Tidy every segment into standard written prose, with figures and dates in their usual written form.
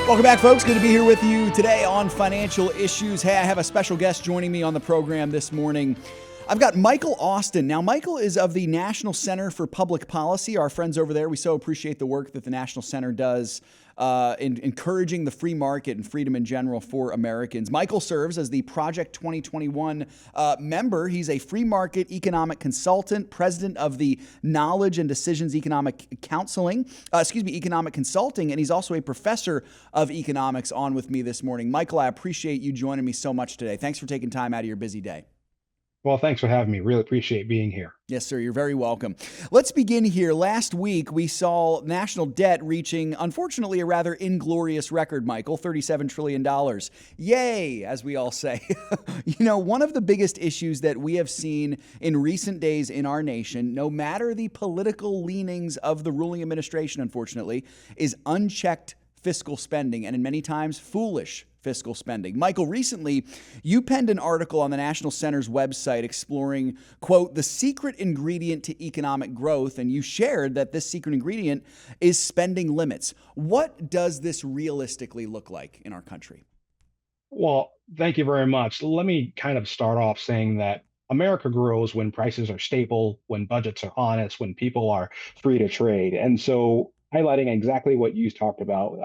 Welcome back, folks. Good to be here with you today on Financial Issues. Hey, I have a special guest joining me on the program this morning. I've got Michael Austin. Now, Michael is of the National Center for Public Policy. Our friends over there, we so appreciate the work that the National Center does in encouraging the free market and freedom in general for Americans. Michael serves as the Project 2021 member. He's a free market economic consultant, president of the Knowledge and Decisions Economic Economic Consulting, and he's also a professor of economics on with me this morning. Michael, I appreciate you joining me so much today. Thanks for taking time out of your busy day. Well, thanks for having me. Really appreciate being here. Yes, sir. You're very welcome. Let's begin here. Last week, we saw national debt reaching, unfortunately, a rather inglorious record, Michael, $37 trillion. Yay, as we all say. One of the biggest issues that we have seen in recent days in our nation, no matter the political leanings of the ruling administration, unfortunately, is unchecked fiscal spending, and in many times, foolish fiscal spending. Michael, recently you penned an article on the National Center's website exploring, quote, the secret ingredient to economic growth, and you shared that this secret ingredient is spending limits. What does this realistically look like in our country? Well, thank you very much. Let me kind of start off saying that America grows when prices are stable, when budgets are honest, when people are free to trade. And so highlighting exactly what you talked about.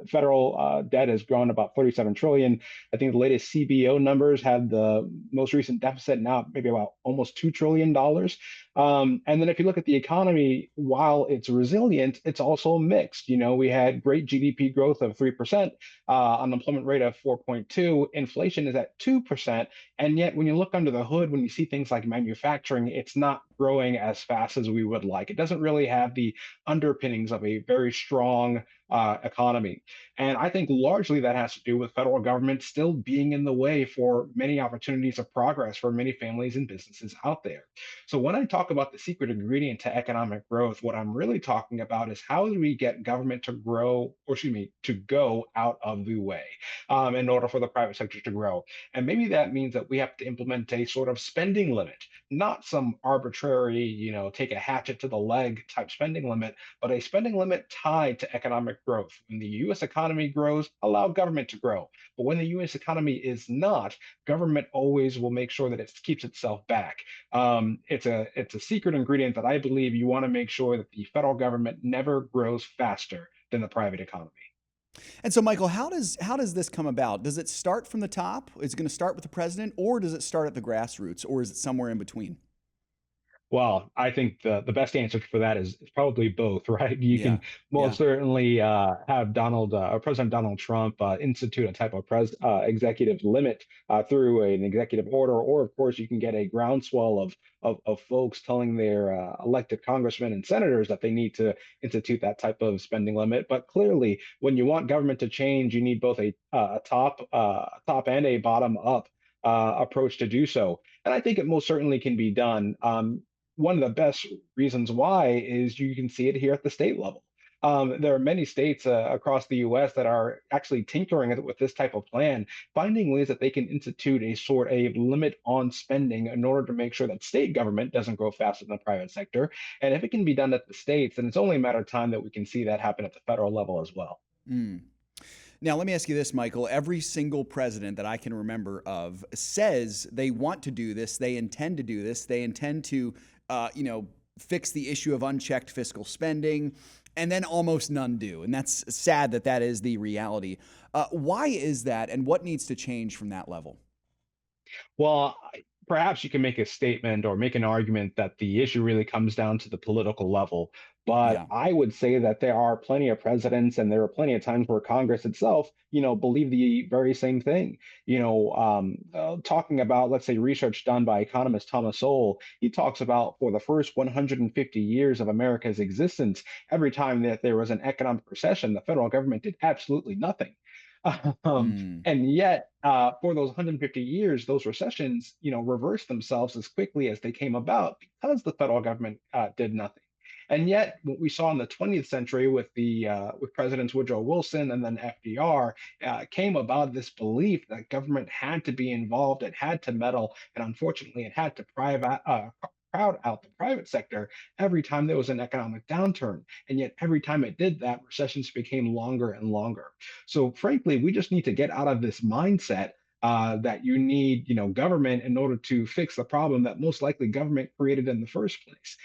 Federal debt has grown about 37 trillion. I think the latest CBO numbers had the most recent deficit now maybe about almost $2 trillion. And then if you look at the economy, while it's resilient, it's also mixed. We had great GDP growth of 3%, unemployment rate of 4.2, inflation is at 2%. And yet, when you look under the hood, when you see things like manufacturing, it's not growing as fast as we would like. It doesn't really have the underpinnings of a very strong economy. And I think largely that has to do with federal government still being in the way for many opportunities of progress for many families and businesses out there. So when I talk about the secret ingredient to economic growth, what I'm really talking about is how do we get government to grow, or excuse me, to go out of the way in order for the private sector to grow. And maybe that means that we have to implement a sort of spending limit, not some arbitrary, take a hatchet to the leg type spending limit, but a spending limit tied to economic growth. When the US economy grows, allow government to grow. But when the US economy is not, government always will make sure that it keeps itself back. It's a secret ingredient that I believe you want to make sure that the federal government never grows faster than the private economy. And so, Michael, how does this come about? Does it start from the top? Is it going to start with the president, or does it start at the grassroots, or is it somewhere in between? Well, I think the best answer for that is probably both, right? You Yeah, can yeah. most certainly have President Donald Trump institute a type of executive limit through an executive order, or of course you can get a groundswell of folks telling their elected congressmen and senators that they need to institute that type of spending limit. But clearly, when you want government to change, you need both a top and a bottom up approach to do so. And I think it most certainly can be done. One of the best reasons why is you can see it here at the state level. There are many states across the US that are actually tinkering with this type of plan, finding ways that they can institute a limit on spending in order to make sure that state government doesn't grow faster than the private sector. And if it can be done at the states, then it's only a matter of time that we can see that happen at the federal level as well. Mm. Now, let me ask you this, Michael. Every single president that I can remember of says they want to do this, they intend to do this, they intend to, fix the issue of unchecked fiscal spending, and then almost none do. And that's sad that that is the reality. Why is that, and what needs to change from that level? Well, perhaps you can make a statement or make an argument that the issue really comes down to the political level. But Yeah. I would say that there are plenty of presidents and there are plenty of times where Congress itself, believe the very same thing. Talking about, let's say, research done by economist Thomas Sowell, he talks about for the first 150 years of America's existence, every time that there was an economic recession, the federal government did absolutely nothing. Um, Mm. and yet, for those 150 years, those recessions, reversed themselves as quickly as they came about because the federal government did nothing. And yet, what we saw in the 20th century with Presidents Woodrow Wilson and then FDR came about this belief that government had to be involved, it had to meddle, and unfortunately, it had to crowd out the private sector every time there was an economic downturn. And yet, every time it did that, recessions became longer and longer. So, frankly, we just need to get out of this mindset that you need, government in order to fix the problem that most likely government created in the first place.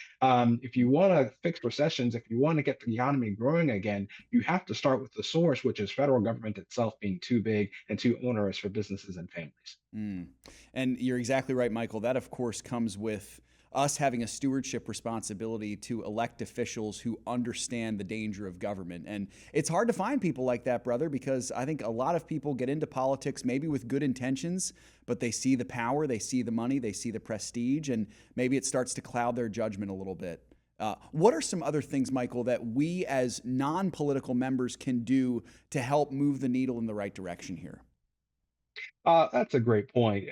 If you want to fix recessions, if you want to get the economy growing again, you have to start with the source, which is federal government itself being too big and too onerous for businesses and families. Mm. And you're exactly right, Michael. That, of course, comes with us having a stewardship responsibility to elect officials who understand the danger of government. And it's hard to find people like that, brother, because I think a lot of people get into politics maybe with good intentions, but they see the power, they see the money, they see the prestige, and maybe it starts to cloud their judgment a little bit. What are some other things, Michael, that we as non political members can do to help move the needle in the right direction here? That's a great point.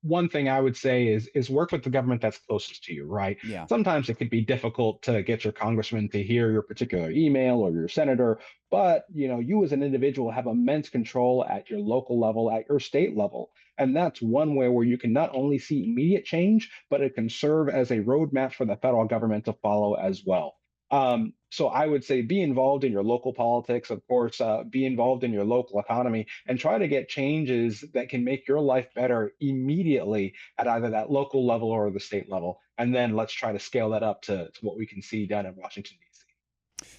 One thing I would say is work with the government that's closest to you, right? Yeah. Sometimes it could be difficult to get your congressman to hear your particular email or your senator, but you as an individual have immense control at your local level, at your state level. And that's one way where you can not only see immediate change, but it can serve as a roadmap for the federal government to follow as well. So I would say be involved in your local politics, of course, be involved in your local economy, and try to get changes that can make your life better immediately at either that local level or the state level. And then let's try to scale that up to what we can see done in Washington, D.C.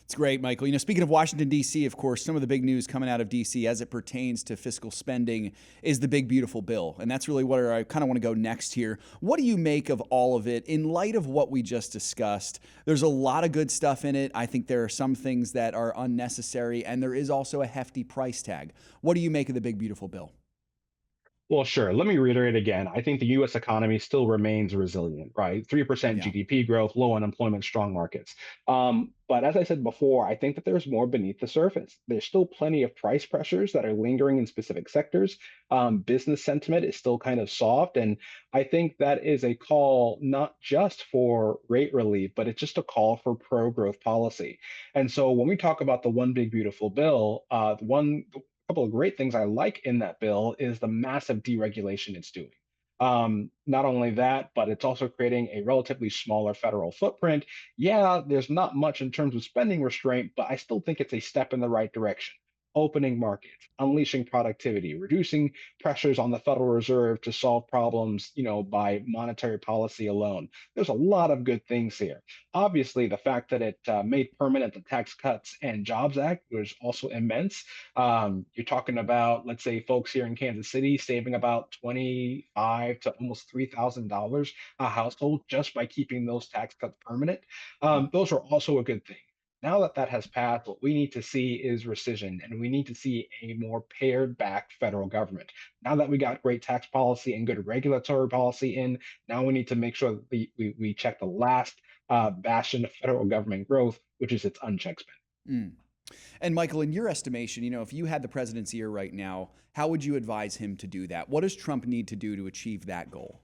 It's great, Michael. Speaking of Washington, D.C., of course, some of the big news coming out of D.C. as it pertains to fiscal spending is the big, beautiful bill. And that's really where I kind of want to go next here. What do you make of all of it in light of what we just discussed? There's a lot of good stuff in it. I think there are some things that are unnecessary, and there is also a hefty price tag. What do you make of the big, beautiful bill? Well, sure. Let me reiterate again. I think the US economy still remains resilient, right? 3% Yeah. GDP growth, low unemployment, strong markets. But as I said before, I think that there's more beneath the surface. There's still plenty of price pressures that are lingering in specific sectors. Business sentiment is still kind of soft. And I think that is a call not just for rate relief, but it's just a call for pro growth policy. And so when we talk about the one big beautiful bill, the one couple of great things I like in that bill is the massive deregulation it's doing. Not only that, but it's also creating a relatively smaller federal footprint. Yeah, there's not much in terms of spending restraint, but I still think it's a step in the right direction. Opening markets, unleashing productivity, reducing pressures on the Federal Reserve to solve problems, by monetary policy alone. There's a lot of good things here. Obviously, the fact that it made permanent the Tax Cuts and Jobs Act was also immense. You're talking about, let's say, folks here in Kansas City saving about 25 to almost $3,000 a household just by keeping those tax cuts permanent. Yeah. Those are also a good thing. Now that that has passed, what we need to see is rescission, and we need to see a more pared back federal government. Now that we got great tax policy and good regulatory policy in, now we need to make sure that we check the last bastion of federal government growth, which is its unchecked spending. Mm. And Michael, in your estimation, if you had the president's ear right now, how would you advise him to do that? What does Trump need to do to achieve that goal?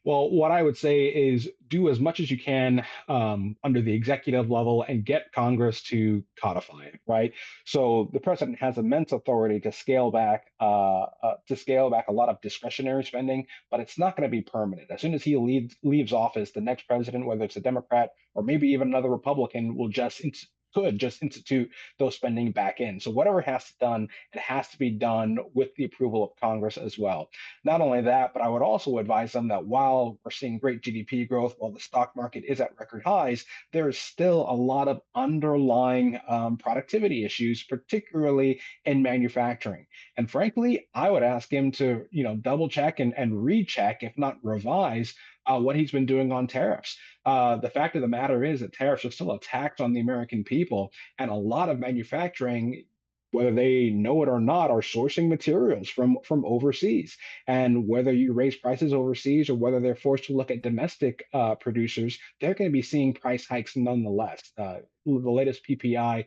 Well, what I would say is do as much as you can under the executive level and get Congress to codify it, right? So the president has immense authority to scale back a lot of discretionary spending, but it's not going to be permanent. As soon as he leaves office, the next president, whether it's a Democrat or maybe even another Republican, could just institute those spending back in. So whatever has to be done, it has to be done with the approval of Congress as well. Not only that, but I would also advise them that while we're seeing great GDP growth, while the stock market is at record highs, there is still a lot of underlying productivity issues, particularly in manufacturing. And frankly, I would ask him to, double check and recheck, if not revise, what he's been doing on tariffs. The fact of the matter is that tariffs are still a tax on the American people, and a lot of manufacturing, whether they know it or not, are sourcing materials from overseas. And whether you raise prices overseas or whether they're forced to look at domestic producers, they're going to be seeing price hikes nonetheless. The latest PPI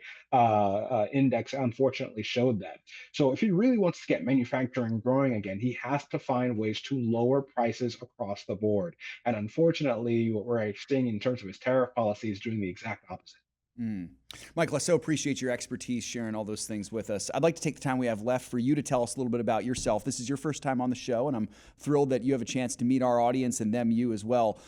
index unfortunately showed that. So if he really wants to get manufacturing growing again, he has to find ways to lower prices across the board. And unfortunately, what we're seeing in terms of his tariff policy is doing the exact opposite. Mm. Michael, I so appreciate your expertise sharing all those things with us. I'd like to take the time we have left for you to tell us a little bit about yourself. This is your first time on the show, and I'm thrilled that you have a chance to meet our audience and them you as well.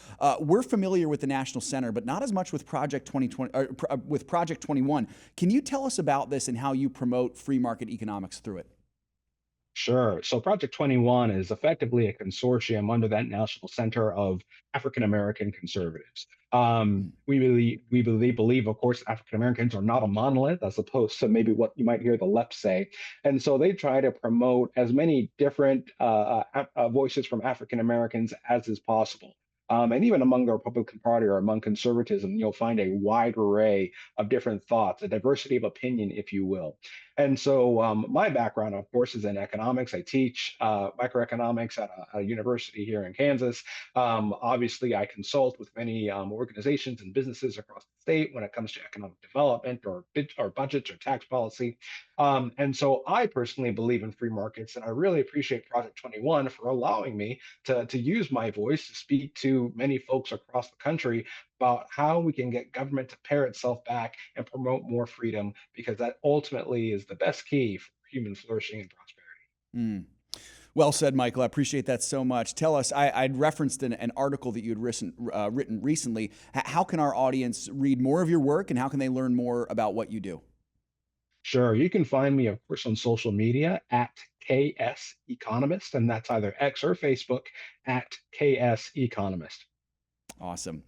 We're familiar with the National Center, but not as much with Project 2020 with Project 21. Can you tell us about this and how you promote free market economics through it? Sure. So Project 21 is effectively a consortium under that National Center of African American Conservatives. Mm. We believe, of course, African Americans are not a monolith, as opposed to maybe what you might hear the left say. And so they try to promote as many different voices from African Americans as is possible. And even among the Republican Party or among conservatism, you'll find a wide array of different thoughts, a diversity of opinion, if you will. And so, my background, of course, is in economics. I teach microeconomics at a university here in Kansas. Obviously, I consult with many organizations and businesses across the state when it comes to economic development or budgets or tax policy. And so, I personally believe in free markets, and I really appreciate Project 21 for allowing me to use my voice to speak to many folks across the country about how we can get government to pare itself back and promote more freedom, because that ultimately is the best key for human flourishing and prosperity. Mm. Well said, Michael. I appreciate that so much. Tell us, I'd referenced an article that you had written recently. How can our audience read more of your work, and how can they learn more about what you do? Sure, you can find me, of course, on social media at KS Economist, and that's either X or Facebook at KS Economist. Awesome.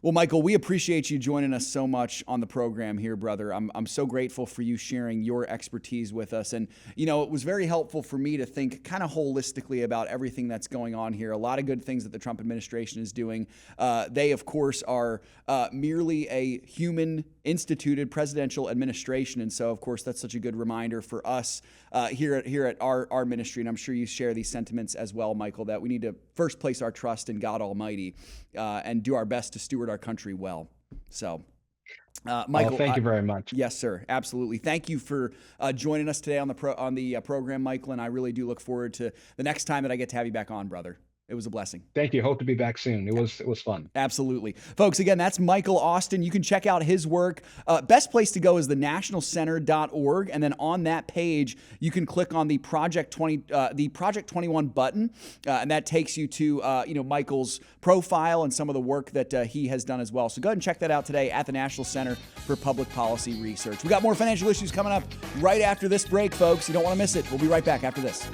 Well, Michael, we appreciate you joining us so much on the program here, brother. I'm so grateful for you sharing your expertise with us. And, it was very helpful for me to think kind of holistically about everything that's going on here. A lot of good things that the Trump administration is doing. They, of course, are merely a human instituted presidential administration. And so, of course, that's such a good reminder for us here at our ministry. And I'm sure you share these sentiments as well, Michael, that we need to first place our trust in God Almighty and do our best to steward our country well. So, Well, Michael, thank you very much. yes, sir, absolutely. Thank you for joining us today on the program, Michael. And I really do look forward to the next time that I get to have you back on, brother. It was a blessing. Thank you. Hope to be back soon. It was fun. Absolutely. Folks, again, that's Michael Austin. You can check out his work. Best place to go is thenationalcenter.org. And then on that page, you can click on the Project 21 button. And that takes you to, Michael's profile and some of the work that he has done as well. So go ahead and check that out today at the National Center for Public Policy Research. We got more financial issues coming up right after this break, folks. You don't want to miss it. We'll be right back after this.